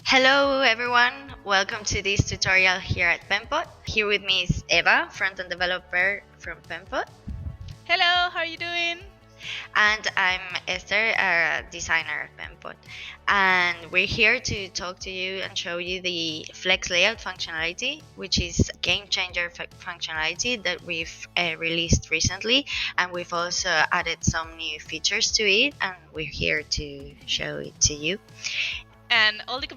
Hello everyone, welcome to this tutorial here at Penpot. Here with me is Eva, front-end developer from Penpot, Hello, how are you doing? and I'm Esther, a designer at Penpot. And we're here to talk to you and show you the Flex Layout functionality, which is a game changer functionality that we've released recently, and we've also added some new features to it, and we're here to show it to you. And all the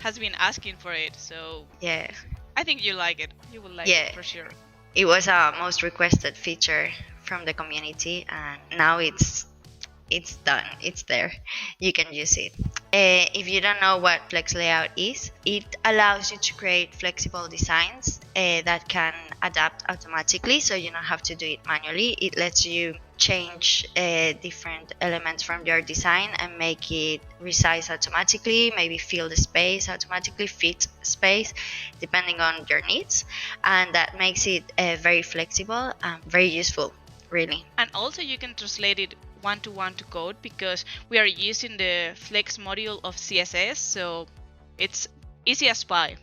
has been asking for it, so Yeah, I think you like it. You will like yeah. it for sure. It was a most requested feature from the community, and now it's done. It's there. You can use it. If you don't know what Flex Layout is, it allows you to create flexible designs that can adapt automatically, so you don't have to do it manually. It lets you change different elements from your design and make it resize automatically, maybe fill the space automatically, fit space, depending on your needs. And that makes it very flexible and very useful, really. And also you can translate it one-to-one to code because we are using the Flex module of CSS, so it's easy as pie.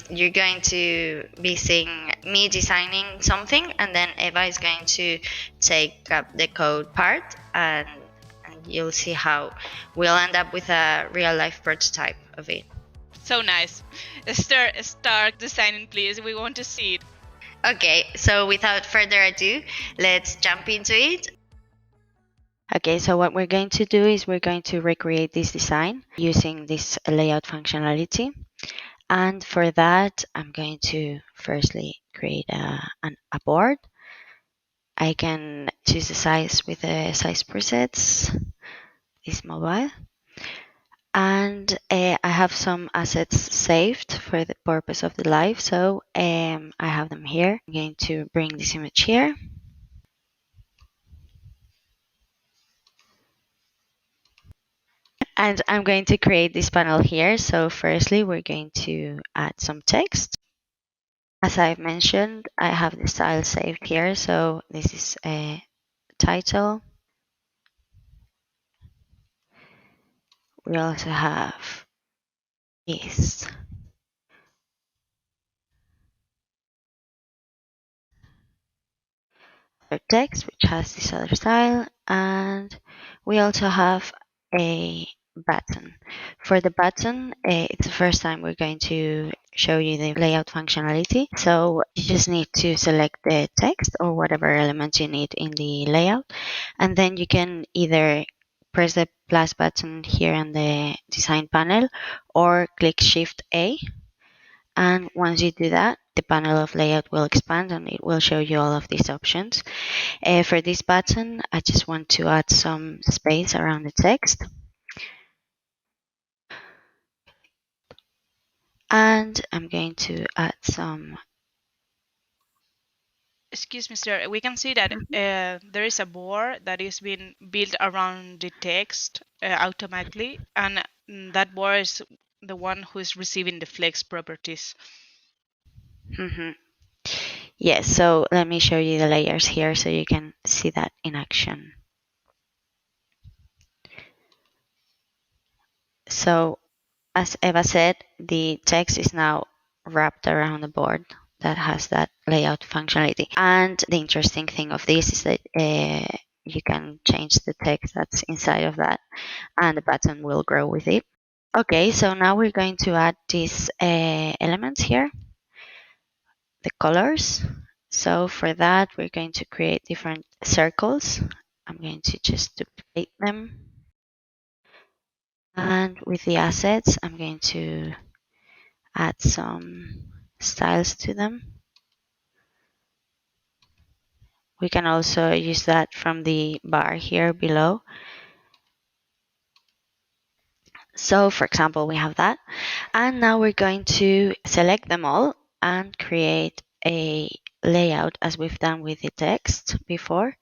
You're going to be seeing me designing something, and then Eva is going to take up the code part, and you'll see how we'll end up with a real life prototype of it. So nice. Start designing, please. We want to see it. Okay, so without further ado, let's jump into it. Okay, so what we're going to do is we're going to recreate this design using this layout functionality. And for that, I'm going to firstly create a board. I can choose the size with the size presets, is mobile. And I have some assets saved for the purpose of the live, so I have them here. I'm going to bring this image here. And I'm going to create this panel here. So firstly, we're going to add some text. As I've mentioned, I have the style saved here. So this is a title. We also have this. Text, which has this other style, and we also have a button. For the button, it's the first time we're going to show you the layout functionality. So you just need to select the text or whatever elements you need in the layout, and then you can either press the plus button here on the design panel or click Shift A. And once you do that, the panel of layout will expand and it will show you all of these options. For this button, I just want to add some space around the text. And I'm going to add some. Excuse me, sir. We can see that there is a board that is being built around the text automatically, and that board is the one who is receiving the flex properties. Mhm. Yes, so let me show you the layers here so you can see that in action. So, as Eva said, the text is now wrapped around the board that has that layout functionality. And the interesting thing of this is that you can change the text that's inside of that, and the button will grow with it. Okay, so now we're going to add these elements here, the colors. So for that, we're going to create different circles. I'm going to just duplicate them. And with the assets, I'm going to add some styles to them. We can also use that from the bar here below. So for example, we have that. And now we're going to select them all and create a layout as we've done with the text before.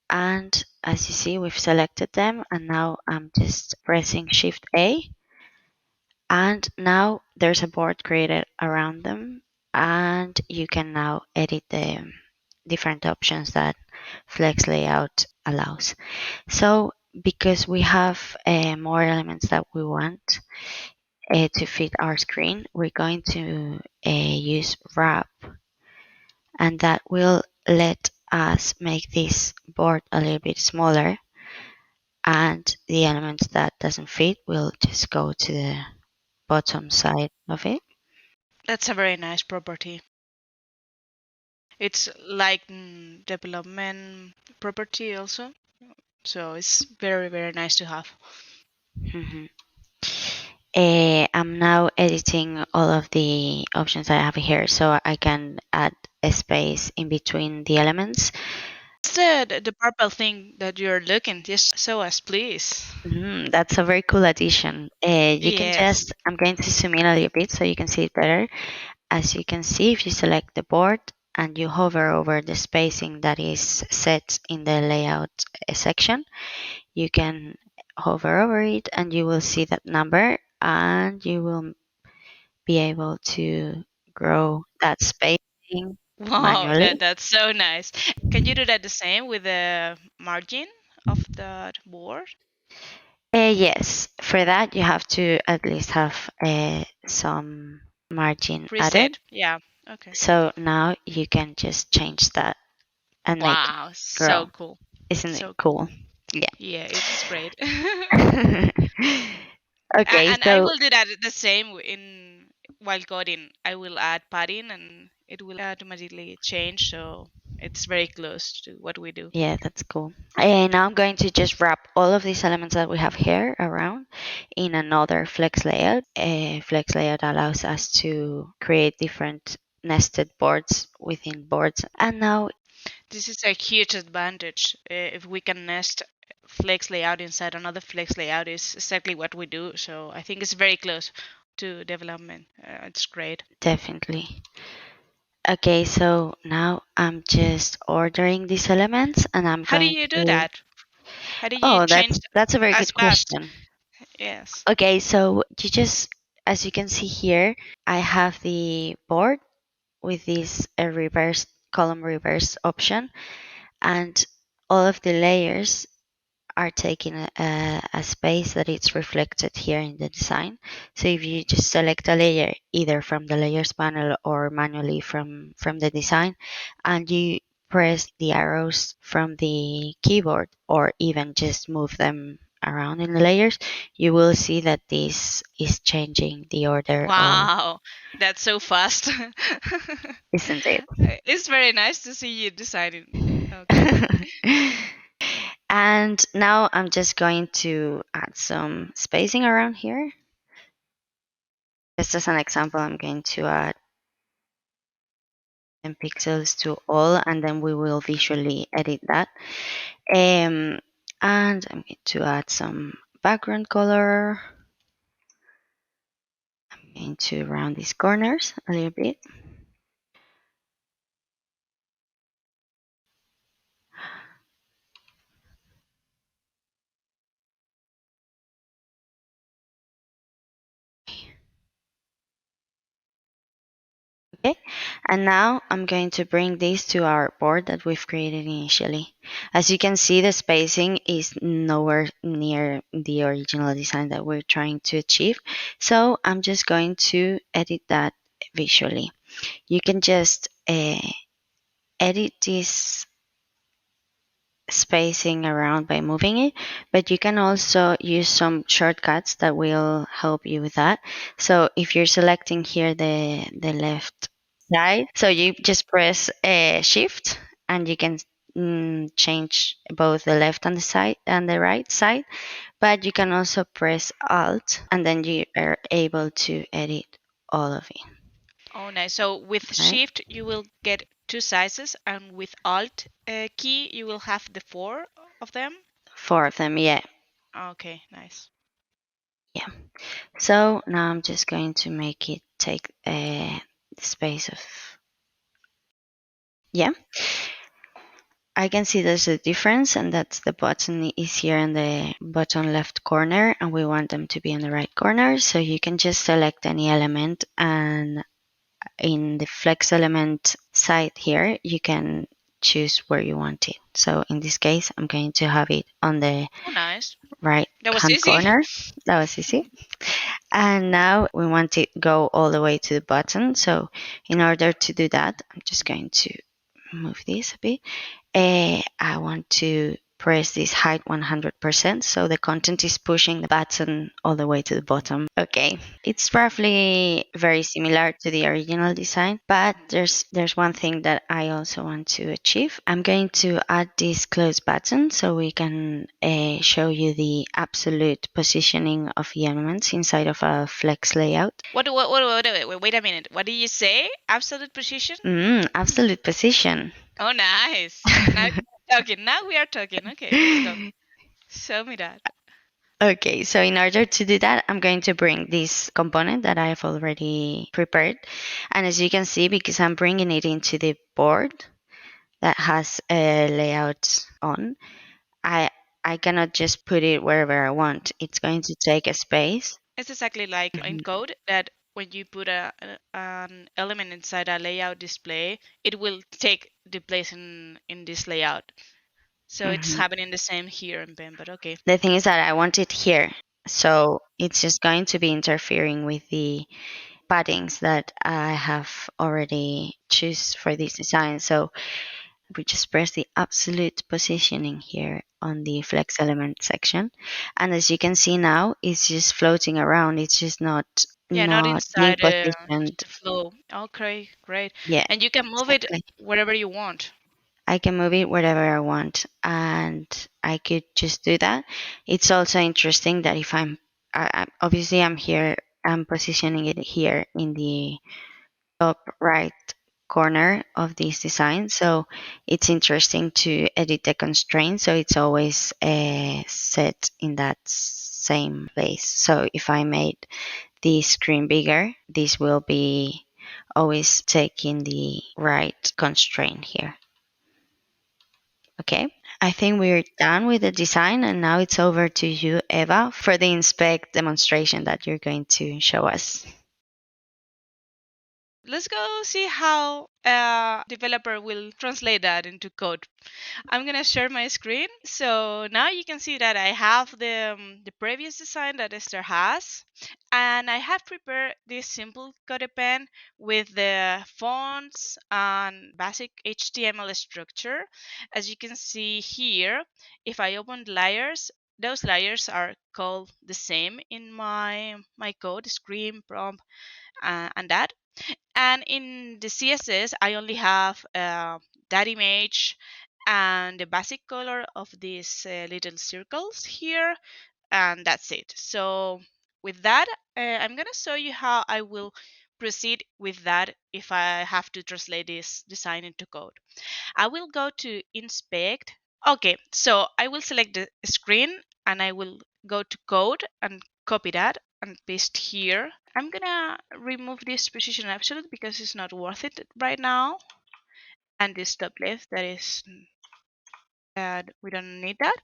And as you see, we've selected them, and now I'm just pressing Shift A. And now there's a board created around them, and you can now edit the different options that Flex Layout allows. So because we have more elements that we want, to fit our screen, we're going to use wrap, and that will let us make this board a little bit smaller, and the elements that doesn't fit will just go to the bottom side of it. That's a very nice property. It's like development property also. So it's very, very nice to have. Mhm. I'm now editing all of the options I have here so I can add a space in between the elements. What's the purple thing that you're looking? Just show us, please. That's a very cool addition. You can Yes. just, I'm going to zoom in a little bit so you can see it better. As you can see, if you select the board and you hover over the spacing that is set in the layout section, you can hover over it and you will see that number, and you will be able to grow that spacing Wow, manually. that's so nice. Can you do that the same with the margin of the board? Yes, for that you have to at least have some margin added. Preset. Yeah. Okay. So now you can just change that and make it Wow, grow. so cool. Isn't it So cool. cool? Yeah. Yeah, it's great. Okay, And I so will do that the same in while coding. I will add padding and it will automatically change, so it's very close to what we do. yeah, that's cool. And now I'm going to just wrap all of these elements that we have here around in another flex layout. A flex layout allows us to create different nested boards within boards. And now, This is a huge advantage. If we can nest flex layout inside another flex layout is exactly what we do. So I think it's very close to development. It's great. definitely. Okay, so now I'm just ordering these elements and I'm How do going you do to. that? How do you Oh, change that's a very as good fast? question. Yes. Okay, so you just, as you can see here, I have the board with this reverse column reverse option, and all of the layers are taking a space that it's reflected here in the design. So if you just select a layer either from the layers panel or manually from the design, and you press the arrows from the keyboard or even just move them around in the layers, you will see that this is changing the order of, Wow, that's so fast. isn't it? It's very nice to see you designing. Okay. And now I'm just going to add some spacing around here. Just as an example, I'm going to add 10 pixels to all, and then we will visually edit that. Um, and I'm going to add some background color. I'm going to round these corners a little bit. Okay, and now I'm going to bring this to our board that we've created initially. As you can see, the spacing is nowhere near the original design that we're trying to achieve. So I'm just going to edit that visually. You can just edit this spacing around by moving it, but you can also use some shortcuts that will help you with that. So if you're selecting here the left side, so you just press shift and you can change both the left and the side and the right side, but you can also press alt and then you are able to edit all of it, Oh, nice. So with right? Shift, you will get two sizes, and with Alt key, you will have the four of them. Four of them, yeah. Okay, nice. Yeah. So now I'm just going to make it take the space of, yeah. I can see there's a difference, and that's the button is here in the bottom left corner, and we want them to be in the right corner. So you can just select any element, and in the flex element side here, you can choose where you want it. So in this case, I'm going to have it on the Oh, nice. right That was hand easy. corner. That was easy. And now we want it go all the way to the bottom. So in order to do that, I'm just going to move this a bit. I want to press this height 100% so the content is pushing the button all the way to the bottom. Okay, it's roughly very similar to the original design, but there's one thing that I also want to achieve. I'm going to add this close button so we can show you the absolute positioning of the elements inside of a flex layout. Wait a minute. What did you say? Absolute precision? Absolute position. Oh, nice. Now you're talking. Now we are talking. Okay, let's go. Show me that. Okay, so in order to do that, I'm going to bring this component that I've already prepared. And as you can see, because I'm bringing it into the board that has a layout on, I I cannot just put it wherever I want. It's going to take a space. It's exactly like in Mhm, code that when you put an element inside a layout display, it will take the place in this layout. So it's mhm. happening the same here in Ben, but okay. The thing is that I want it here. So it's just going to be interfering with the paddings that I have already choose for this design. So we just press the absolute positioning here on the flex element section. And as you can see now, it's just floating around. It's just Yeah, not not being inside positioned. the flow. Okay, great. Yeah, And you can move it exactly. wherever you want. I can move it wherever I want, and I could just do that. It's also interesting that if obviously I'm here, I'm positioning it here in the top right corner of this design. So it's interesting to edit the constraint. So it's always set in that same place. So if I made the screen bigger, this will be always taking the right constraint here. Okay. I think we're done with the design and now it's over to you, Eva, for the inspect demonstration that you're going to show us. Let's go see how a developer will translate that into code. I'm gonna share my screen. So now you can see that I have the previous design that Esther has, and I have prepared this simple code pen with the fonts and basic HTML structure. As you can see here, if I open layers, those layers are called the same in my code, screen, prompt, and that. And in the CSS, I only have that image and the basic color of these little circles here, and that's it. So with that, I'm gonna show you how I will proceed with that if I have to translate this design into code. I will go to inspect. Okay, so I will select the screen and I will go to code and copy that and paste here. I'm gonna remove this precision absolute because it's not worth it right now. And this top left, that is that we don't need that.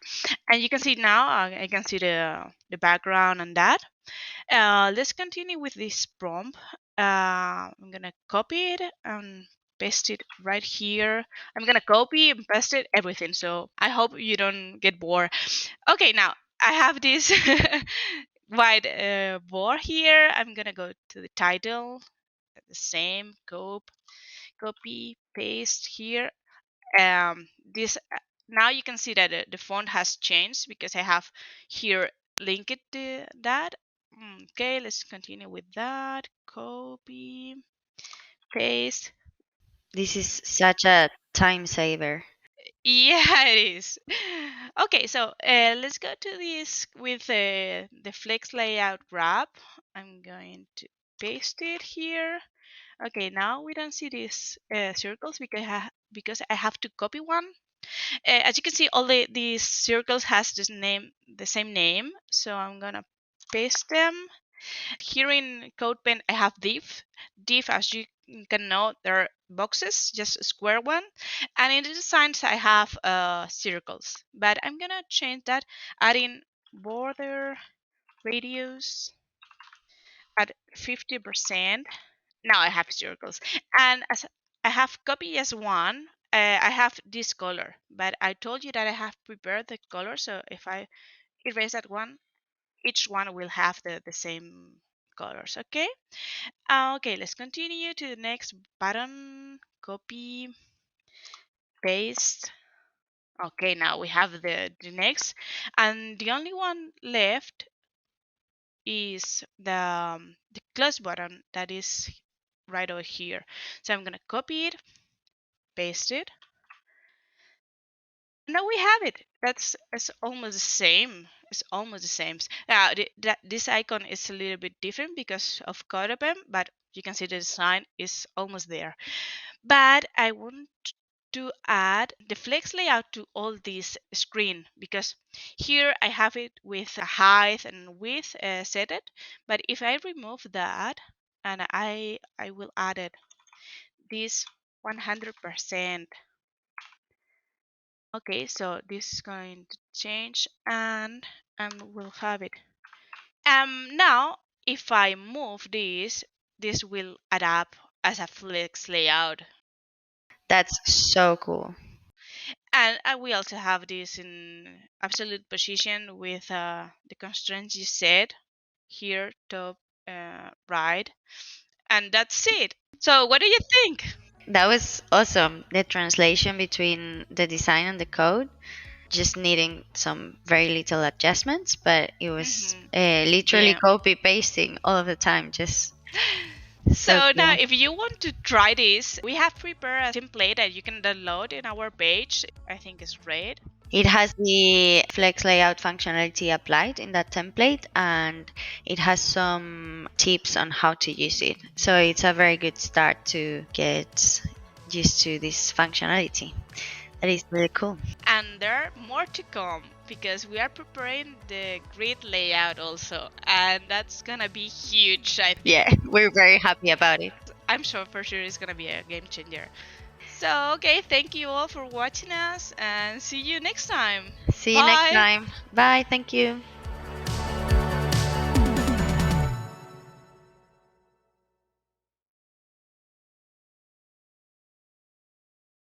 And you can see now, I can see the background and that. Let's continue with this prompt. I'm gonna copy it and paste it right here. I'm gonna copy and paste it everything. So I hope you don't get bored. Okay, now I have this white board here. I'm gonna go to the title, the same copy, paste here. This now you can see that the font has changed because I have here linked to that. Okay, let's continue with that. Copy, paste. This is such a time saver. Yeah, it is. Okay, so let's go to this with the flex layout wrap. I'm going to paste it here. Okay, now we don't see these circles because I have to copy one. As you can see, all these circles has the same name. So I'm gonna paste them. Here in CodePen, I have div. As you can know, there are boxes, just a square one. And in the designs, I have circles. But I'm gonna change that, adding border radius at 50%. Now I have circles. And as I have copy as one, I have this color, but I told you that I have prepared the color. So if I erase that one, each one will have the same colors. Okay. Okay, let's continue to the next button. Copy, paste. Okay, now we have the next, and the only one left is the close button that is right over here. So I'm gonna copy it, paste it. Now we have it. That's it's almost the same. It's almost the same. This icon is a little bit different because of Codepem, but you can see the design is almost there. But I want to add the flex layout to all this screen because here I have it with a height and width set it. But if I remove that and I will add it this 100%. Okay, so this is going to change and we'll have it. Now if I move this, this will add up as a flex layout. That's so cool. And we also have this in absolute position with the constraints you set here, top, right. And that's it. So what do you think? That was awesome. The translation between the design and the code, just needing some very little adjustments, but it was Hmm. literally Yeah. copy pasting all of the time. Just so So now cool. if you want to try this, we have prepared a template that you can download in our page. I think it's red. It has the flex layout functionality applied in that template, and it has some tips on how to use it. So it's a very good start to get used to this functionality. That is really cool. And there are more to come because we are preparing the grid layout also, and that's gonna be huge. Yeah, we're very happy about it. I'm sure for sure it's gonna be a game changer. So okay, thank you all for watching us and see you next time. See you next Bye. time. Bye. Thank you.